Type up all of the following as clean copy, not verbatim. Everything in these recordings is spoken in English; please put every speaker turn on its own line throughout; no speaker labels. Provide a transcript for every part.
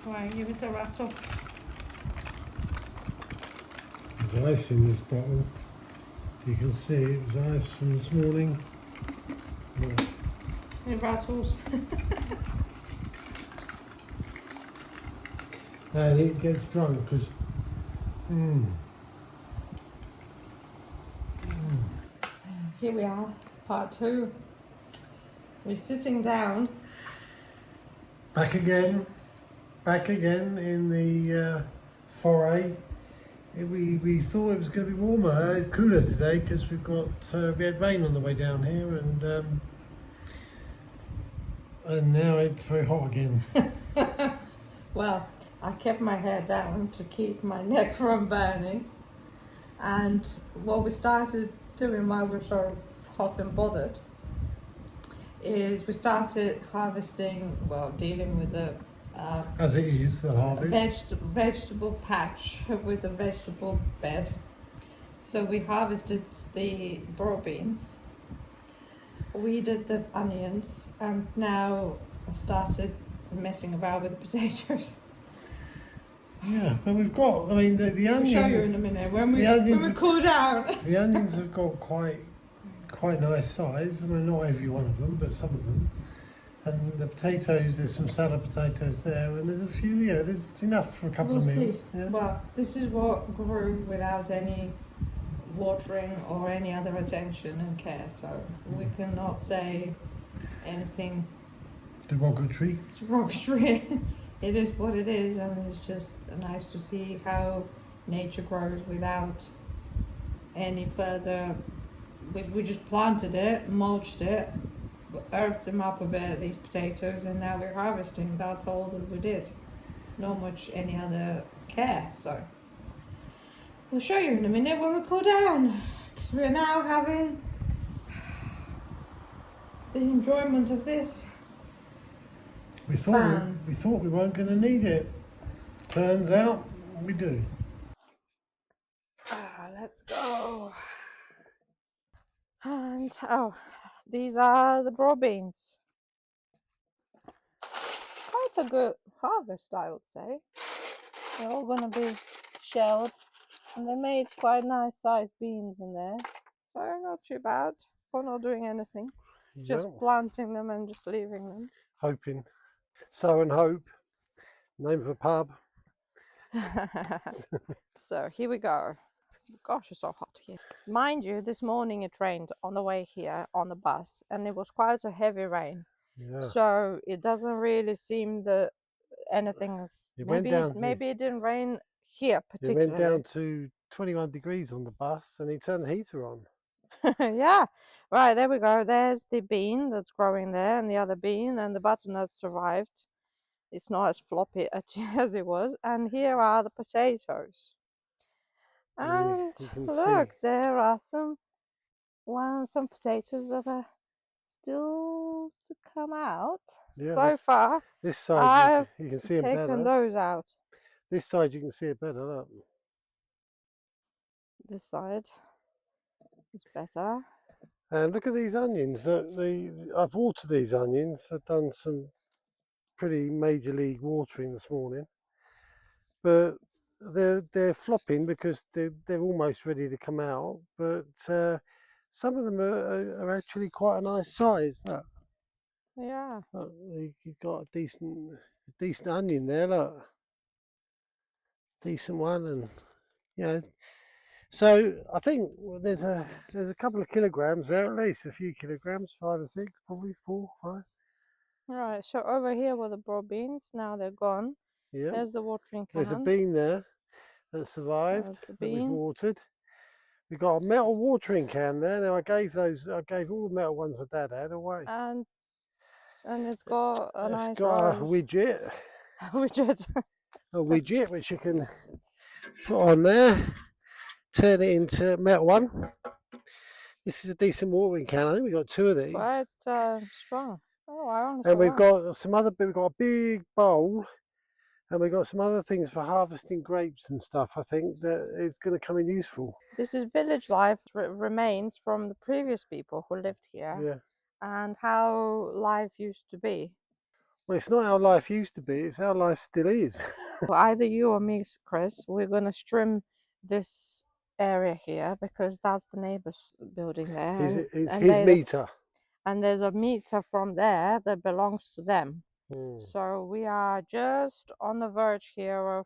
Right, give it a rattle.
There's ice in this bottle. You can see it was ice from this morning. Yeah.
It rattles.
And it gets drunk because
Here we are, part 2. We're sitting down.
back again in the foray. We thought it was going to be warmer, cooler today because we had rain on the way down here, and now it's very hot again.
Well, I kept my hair down to keep my neck from burning. And what we started doing while we were sort of hot and bothered is we started harvesting, well, dealing with the
As it is, the harvest.
vegetable patch with the vegetable bed. So we harvested the broad beans, we did the onions, and now I started messing about with the potatoes.
Yeah, but we've got, I mean, the
I'll
onions.
show you in a minute when we cool down.
The onions have got quite nice size. I mean, not every one of them, but some of them. And the potatoes, there's some salad potatoes there, and there's a few. Yeah, there's enough for a couple of meals. Yeah.
Well, this is what grew without any watering or any other attention and care, so we cannot say anything
Derogatory.
derogatory. It is what it is, and it's just nice to see how nature grows without any further. We just planted it, mulched it, earthed them up a bit, these potatoes, and now we're harvesting. That's all that we did. Not much any other care, so we'll show you in a minute when we cool down, because we're now having the enjoyment of this.
We thought we weren't going to need it. Turns out we do.
Let's go. And these are the broad beans. Quite a good harvest, I would say. They're all going to be shelled, and they made quite nice sized beans in there, so not too bad for not doing anything. Just planting them and just leaving them.
Hoping. Sow and Hope. Name of a pub.
So here we go. Gosh, it's so hot here. Mind you, this morning it rained on the way here on the bus, and it was quite a heavy rain.
Yeah.
So it doesn't really seem that anything's. Maybe it didn't rain here particularly.
It went down to 21 degrees on the bus, and he turned the heater on.
Yeah, right, there we go. There's the bean that's growing there, and the other bean, and the butternut survived. It's not as floppy as it was. And here are the potatoes. And look, there are some potatoes that are still to come out. Yeah, so far,
this side
you can see them better. Those out.
This side you can see it better. Look.
This side is better.
And look at these onions. I've watered these onions. I've done some pretty major league watering this morning, but they're flopping because they're almost ready to come out. But some of them are actually quite a nice size. Look.
Yeah.
Look, you've got a decent onion there. Look, decent one, and you know. So I think there's a couple of kilograms there, at least a few kilograms, 5 or 6, probably 4, 5.
Right. So over here were the broad beans. Now they're gone. Yeah. There's the watering can.
There's a bean there that survived that we've watered. We've got a metal watering can there. Now I gave all the metal ones my dad had away. And it's got a nice
a
widget.
A widget.
A widget which you can put on there. Turn it into a metal one. This is a decent watering can. I think we've got 2 of these.
Quite strong. Oh, I honestly.
And we've got some other. We've got a big bowl, and we've got some other things for harvesting grapes and stuff. I think that is going to come in useful.
This is village life remains from the previous people who lived here.
Yeah.
And how life used to be.
Well, it's not how life used to be, it's how life still is.
Either you or me, Chris, we're gonna trim this area here because that's the neighbor's building there,
It's
and
his
they
meter.
and there's a meter from there that belongs to them.
Hmm.
So we are just on the verge here of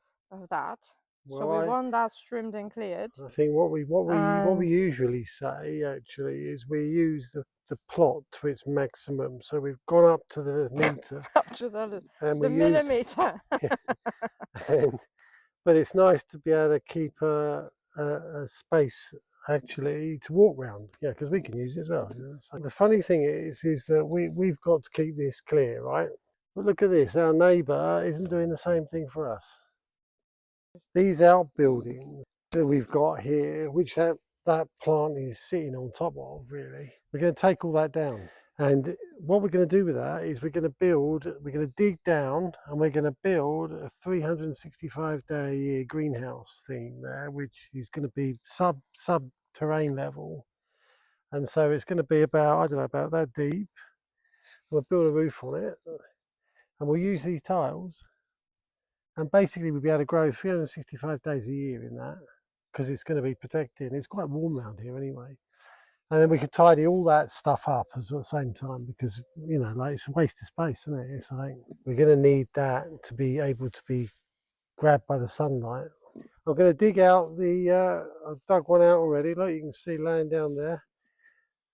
that. So
Well,
we want that trimmed and cleared.
I think what we
And
usually say actually is we use the plot to its maximum. So we've gone up to the meter
up to
and
the
we use
millimeter.
and but it's nice to be able to keep a space actually to walk round. Yeah, because we can use it as well. You know? So the funny thing is that we've got to keep this clear, right? But look at this, our neighbour isn't doing the same thing for us. These outbuildings that we've got here, which that plant is sitting on top of, really, we're going to take all that down. And what we're going to do with that is we're going to dig down and we're going to build a 365-day a year greenhouse thing there, which is going to be subterranean level. And so it's going to be about, I don't know, about that deep. We'll build a roof on it and we'll use these tiles. And basically we'll be able to grow 365 days a year in that because it's going to be protected. It's quite warm around here anyway. And then we could tidy all that stuff up at the same time because, you know, like it's a waste of space, isn't it? It's like we're going to need that to be able to be grabbed by the sunlight. I'm going to dig out I've dug one out already. Like you can see laying down there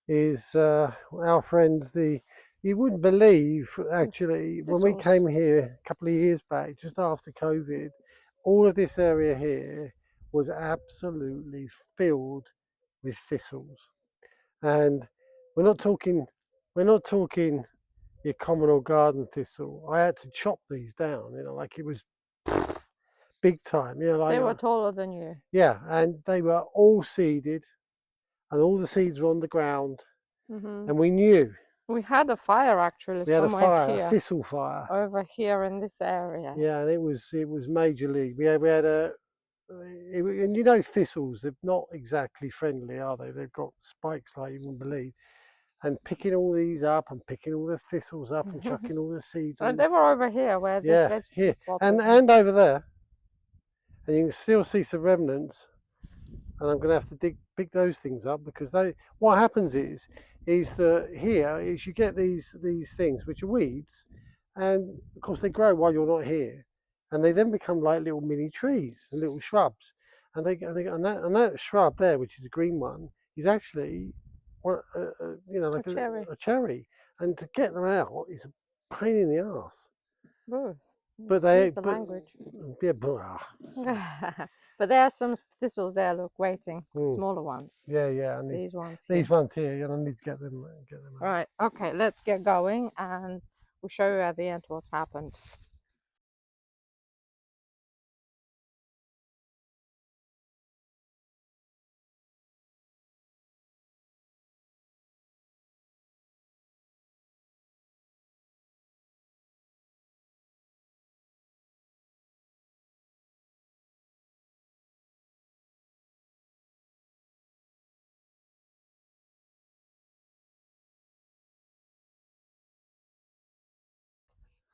is our friends, you wouldn't believe actually when we came here a couple of years back, just after COVID, all of this area here was absolutely filled with thistles. And we're not talking your common or garden thistle. I had to chop these down, you know, like it was big time. You know, like
they were taller than you.
yeah, and they were all seeded, and all the seeds were on the ground, and we knew
We had a fire actually
we had a
somewhere
fire, a
here,
thistle fire.
over here in this area.
Yeah, and it was major league. We had and you know thistles, they're not exactly friendly, are they? They've got spikes like you wouldn't believe. And picking all these up and picking all the thistles up and chucking all the seeds on.
They were over here where this vegetable plot was.
And over there, and you can still see some remnants. And I'm going to have to pick those things up because what happens is that here is you get these things which are weeds, and of course they grow while you're not here, and they then become like little mini trees and little shrubs, and that shrub there, which is a green one, is actually you know, like a cherry, and to get them out is a pain in the arse.
Ooh,
But
language.
Yeah,
but there are some thistles there. Look, waiting, smaller ones.
Yeah.
These ones.
These ones here, you know, I need to get them out.
Right. Okay. Let's get going, and we'll show you at the end what's happened.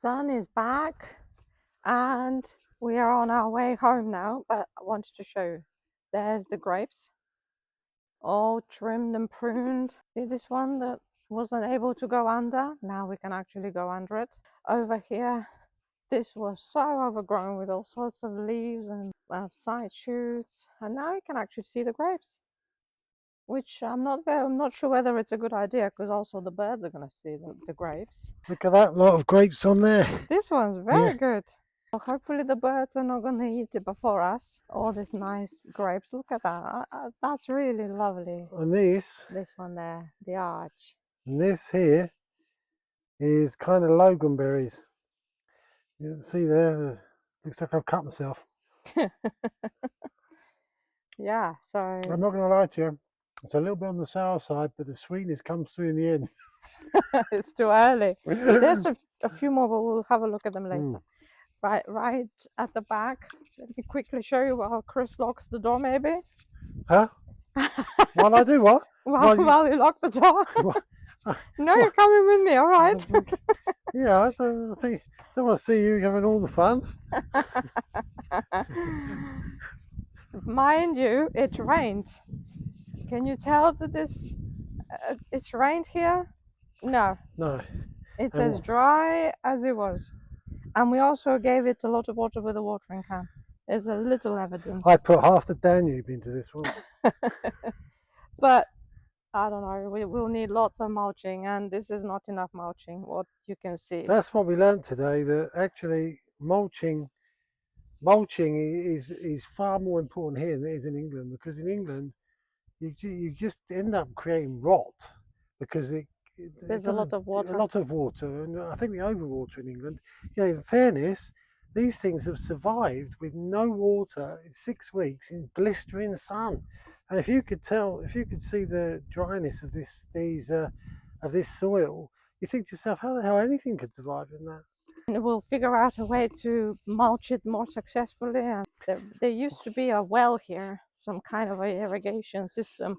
Sun is back, and we are on our way home now. But I wanted to show you. There's the grapes, all trimmed and pruned. See this one that wasn't able to go under? Now we can actually go under it. Over here, this was so overgrown with all sorts of leaves and side shoots, and now you can actually see the grapes, which I'm not sure whether it's a good idea because also the birds are going to see the grapes.
Look at that lot of grapes on there.
This one's very good. Well, hopefully the birds are not going to eat it before us. All these nice grapes. Look at that. That's really lovely.
And this
one there, the arch.
And this here is kind of loganberries. You can see there, looks like I've cut myself.
Yeah, so
I'm not going to lie to you, it's a little bit on the sour side, but the sweetness comes through in the end.
it's too early. There's a few more, but we'll have a look at them later. Right at the back. Let me quickly show you while Chris locks the door, maybe.
Huh? While I do what?
While you lock the door. No, you're coming with me, all right?
Yeah, I think don't want to see you having all the fun.
Mind you, it rained. Can you tell that it's rained here? No,
No,
it's as
and
dry as it was. And we also gave it a lot of water with a watering can. There's a little evidence.
I put half the Danube into this one.
But I don't know, we will need lots of mulching, and this is not enough mulching, what you can see.
That's what we learned today. That actually mulching is far more important here than it is in England, because in England you just end up creating rot because it
There's a lot
doesn't
of water.
a lot of water, and I think we overwater in England. Yeah, in fairness, these things have survived with no water in 6 weeks in blistering sun. And if you could see the dryness of this soil, you think to yourself, how the hell anything could survive in that?
And we'll figure out a way to mulch it more successfully. And there used to be a well here, some kind of a irrigation system.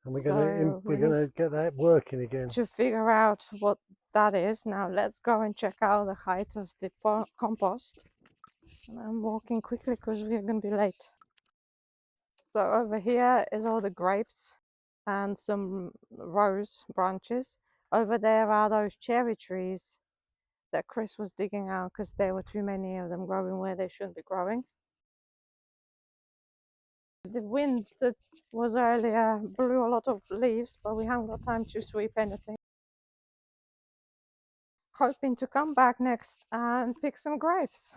And we're
So
gonna get that working again.
to figure out what that is. Now let's go and check out the height of the compost. And I'm walking quickly because we're going to be late. So over here is all the grapes and some rose branches. Over there are those cherry trees that Chris was digging out because there were too many of them growing where they shouldn't be growing. The wind that was earlier blew a lot of leaves, but we haven't got time to sweep anything. Hoping to come back next and pick some grapes.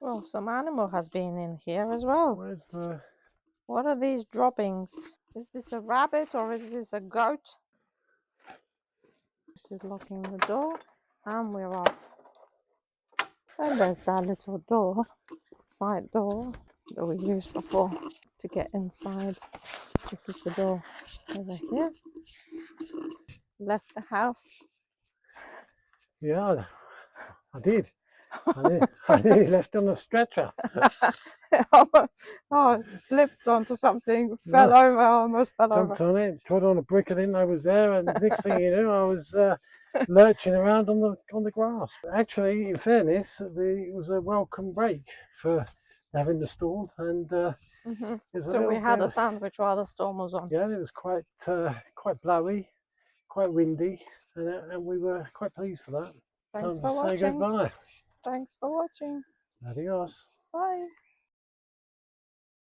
Well, some animal has been in here as well.
Where's the...
What are these droppings? Is this a rabbit or is this a goat? This is locking the door and we're off. And there's that little door, side door, that we used before to get inside. This is the door over here. Left the house.
Yeah, I did. I nearly left on a stretcher.
Oh, it slipped onto something, fell over, almost fell
Jumped
over.
on it, trod on a brick, and then I was there. And next thing you knew, I was lurching around on the grass. But actually, in fairness, it was a welcome break for having the storm, and
So we had a sandwich while the storm was on.
Yeah, it was quite blowy, quite windy, and we were quite pleased for that.
Thanks
Time
for
to say
watching.
goodbye.
Thanks for watching.
Adios.
Bye.